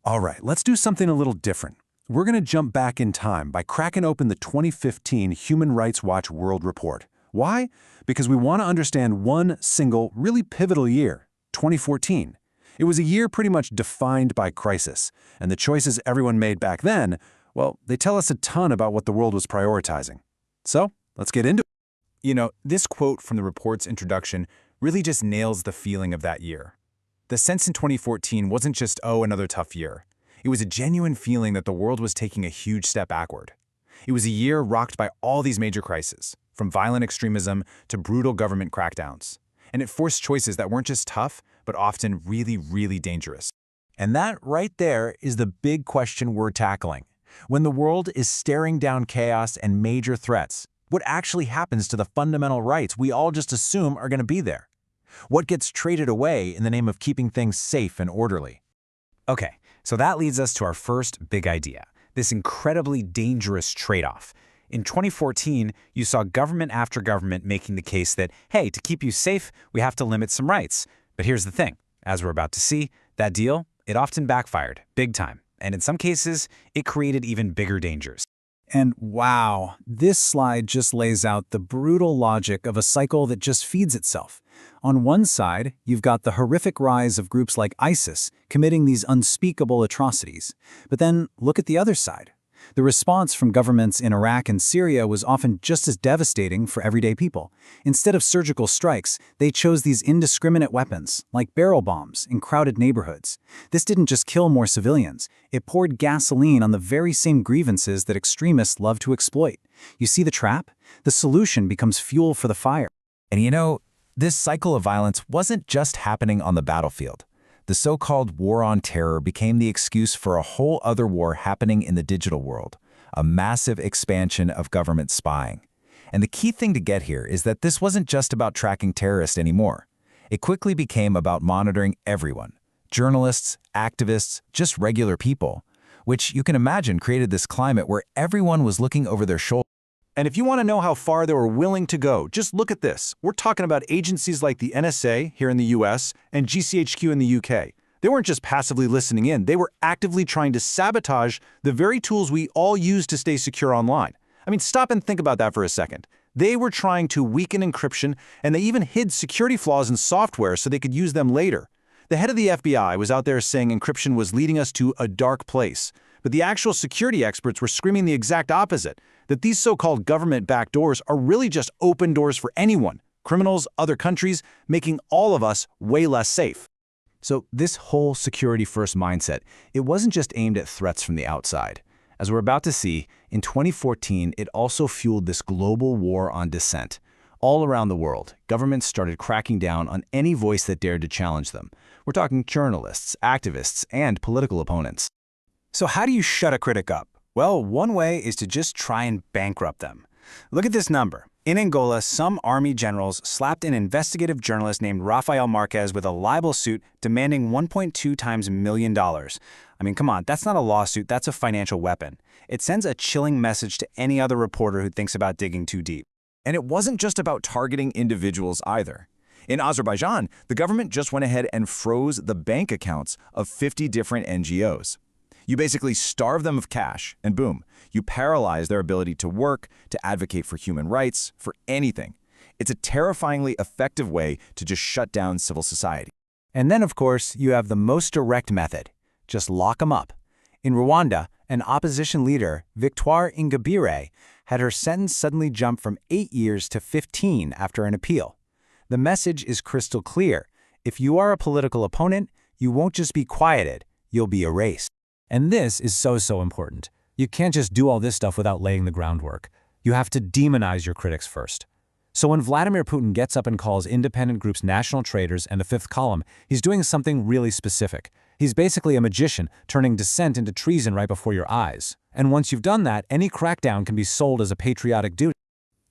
All right, let's do something a little different. We're going to jump back in time by cracking open the 2015 Human Rights Watch World Report. Why? Because we want to understand one single, really pivotal year, 2014. It was a year pretty much defined by crisis, and the choices everyone made back then, well, they tell us a ton about what the world was prioritizing. So, let's get into it. You know, this quote from the report's introduction really just nails the feeling of that year. The sense in 2014 wasn't just, oh, another tough year. It was a genuine feeling that the world was taking a huge step backward. It was a year rocked by all these major crises, from violent extremism to brutal government crackdowns. And it forced choices that weren't just tough, but often really, really dangerous. And that right there is the big question we're tackling. When the world is staring down chaos and major threats, what actually happens to the fundamental rights we all just assume are going to be there? What gets traded away in the name of keeping things safe and orderly? Okay, so that leads us to our first big idea, this incredibly dangerous trade-off. In 2014, you saw government after government making the case that, hey, to keep you safe, we have to limit some rights. But here's the thing. As we're about to see, that deal, it often backfired, big time. And in some cases, it created even bigger dangers. And wow, this slide just lays out the brutal logic of a cycle that just feeds itself. On one side, you've got the horrific rise of groups like ISIS committing these unspeakable atrocities. But then look at the other side. The response from governments in Iraq and Syria was often just as devastating for everyday people. Instead of surgical strikes, they chose these indiscriminate weapons, like barrel bombs, in crowded neighborhoods. This didn't just kill more civilians, it poured gasoline on the very same grievances that extremists love to exploit. You see the trap? The solution becomes fuel for the fire. And you know, this cycle of violence wasn't just happening on the battlefield. The so-called war on terror became the excuse for a whole other war happening in the digital world, a massive expansion of government spying. And the key thing to get here is that this wasn't just about tracking terrorists anymore. It quickly became about monitoring everyone, journalists, activists, just regular people, which you can imagine created this climate where everyone was looking over their shoulder. And if you want to know how far they were willing to go, just look at this. We're talking about agencies like the NSA here in the US and GCHQ in the UK. They weren't just passively listening in, they were actively trying to sabotage the very tools we all use to stay secure online. I mean, stop and think about that for a second. They were trying to weaken encryption, and they even hid security flaws in software so they could use them later. The head of the FBI was out there saying encryption was leading us to a dark place. But the actual security experts were screaming the exact opposite, that these so-called government backdoors are really just open doors for anyone, criminals, other countries, making all of us way less safe. So this whole security-first mindset, it wasn't just aimed at threats from the outside. As we're about to see, in 2014, it also fueled this global war on dissent. All around the world, governments started cracking down on any voice that dared to challenge them. We're talking journalists, activists, and political opponents. So how do you shut a critic up? Well, one way is to just try and bankrupt them. Look at this number. In Angola, some army generals slapped an investigative journalist named Rafael Marquez with a libel suit demanding $1.2 million. I mean, come on, that's not a lawsuit, that's a financial weapon. It sends a chilling message to any other reporter who thinks about digging too deep. And it wasn't just about targeting individuals either. In Azerbaijan, the government just went ahead and froze the bank accounts of 50 different NGOs. You basically starve them of cash, and boom, you paralyze their ability to work, to advocate for human rights, for anything. It's a terrifyingly effective way to just shut down civil society. And then, of course, you have the most direct method. Just lock them up. In Rwanda, an opposition leader, Victoire Ingabire, had her sentence suddenly jump from 8 years to 15 after an appeal. The message is crystal clear. If you are a political opponent, you won't just be quieted, you'll be erased. And this is so important. You can't just do all this stuff without laying the groundwork. You have to demonize your critics first. So when Vladimir Putin gets up and calls independent groups national traitors and the fifth column, he's doing something really specific. He's basically a magician, turning dissent into treason right before your eyes. And once you've done that, any crackdown can be sold as a patriotic duty.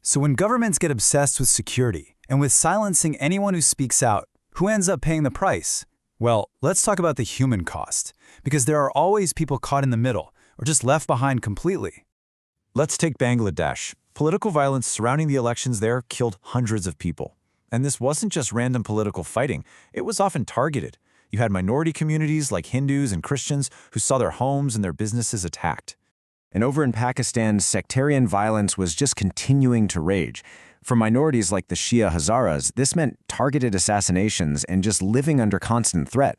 So when governments get obsessed with security and with silencing anyone who speaks out, who ends up paying the price? Well, let's talk about the human cost, because there are always people caught in the middle or just left behind completely. Let's take Bangladesh. Political violence surrounding the elections there killed hundreds of people. And this wasn't just random political fighting, it was often targeted. You had minority communities like Hindus and Christians who saw their homes and their businesses attacked. And over in Pakistan, sectarian violence was just continuing to rage. For minorities like the Shia Hazaras, this meant targeted assassinations and just living under constant threat.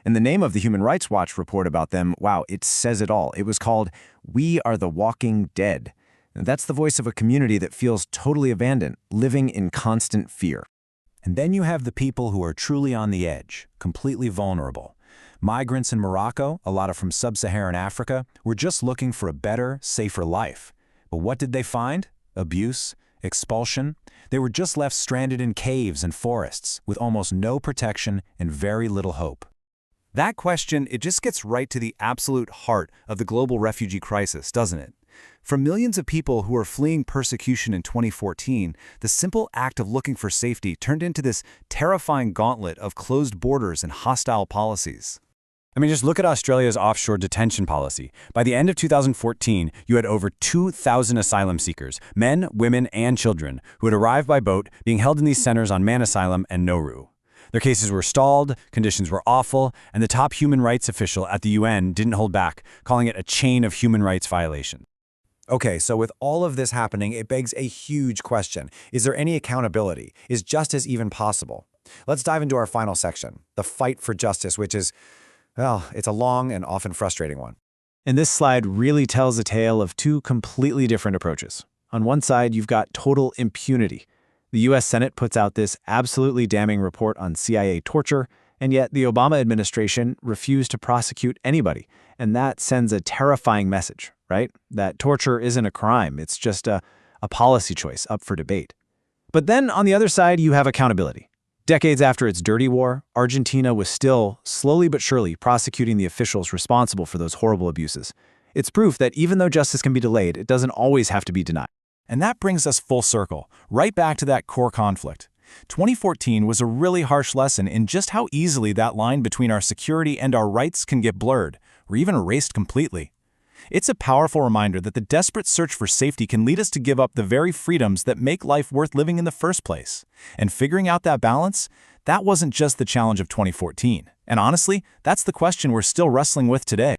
And the name of the Human Rights Watch report about them, wow, it says it all. It was called "We Are the Walking Dead." And that's the voice of a community that feels totally abandoned, living in constant fear. And then you have the people who are truly on the edge, completely vulnerable. Migrants in Morocco, a lot of from sub-Saharan Africa, were just looking for a better, safer life. But what did they find? Abuse, expulsion. They were just left stranded in caves and forests, with almost no protection and very little hope. That question, it just gets right to the absolute heart of the global refugee crisis, doesn't it? For millions of people who are fleeing persecution in 2014, the simple act of looking for safety turned into this terrifying gauntlet of closed borders and hostile policies. I mean, just look at Australia's offshore detention policy. By the end of 2014, you had over 2,000 asylum seekers, men, women, and children, who had arrived by boat, being held in these centers on Man Asylum and Nauru. Their cases were stalled, conditions were awful, and the top human rights official at the UN didn't hold back, calling it a chain of human rights violations. Okay, so with all of this happening, it begs a huge question. Is there any accountability? Is justice even possible? Let's dive into our final section, the fight for justice, which is, well, it's a long and often frustrating one. And this slide really tells a tale of two completely different approaches. On one side, you've got total impunity. The U.S. Senate puts out this absolutely damning report on CIA torture, and yet the Obama administration refused to prosecute anybody. And that sends a terrifying message, right? That torture isn't a crime, it's just a policy choice up for debate. But then on the other side, you have accountability. Decades after its dirty war, Argentina was still, slowly but surely, prosecuting the officials responsible for those horrible abuses. It's proof that even though justice can be delayed, it doesn't always have to be denied. And that brings us full circle, right back to that core conflict. 2014 was a really harsh lesson in just how easily that line between our security and our rights can get blurred, or even erased completely. It's a powerful reminder that the desperate search for safety can lead us to give up the very freedoms that make life worth living in the first place. And figuring out that balance, that wasn't just the challenge of 2014. And honestly, that's the question we're still wrestling with today.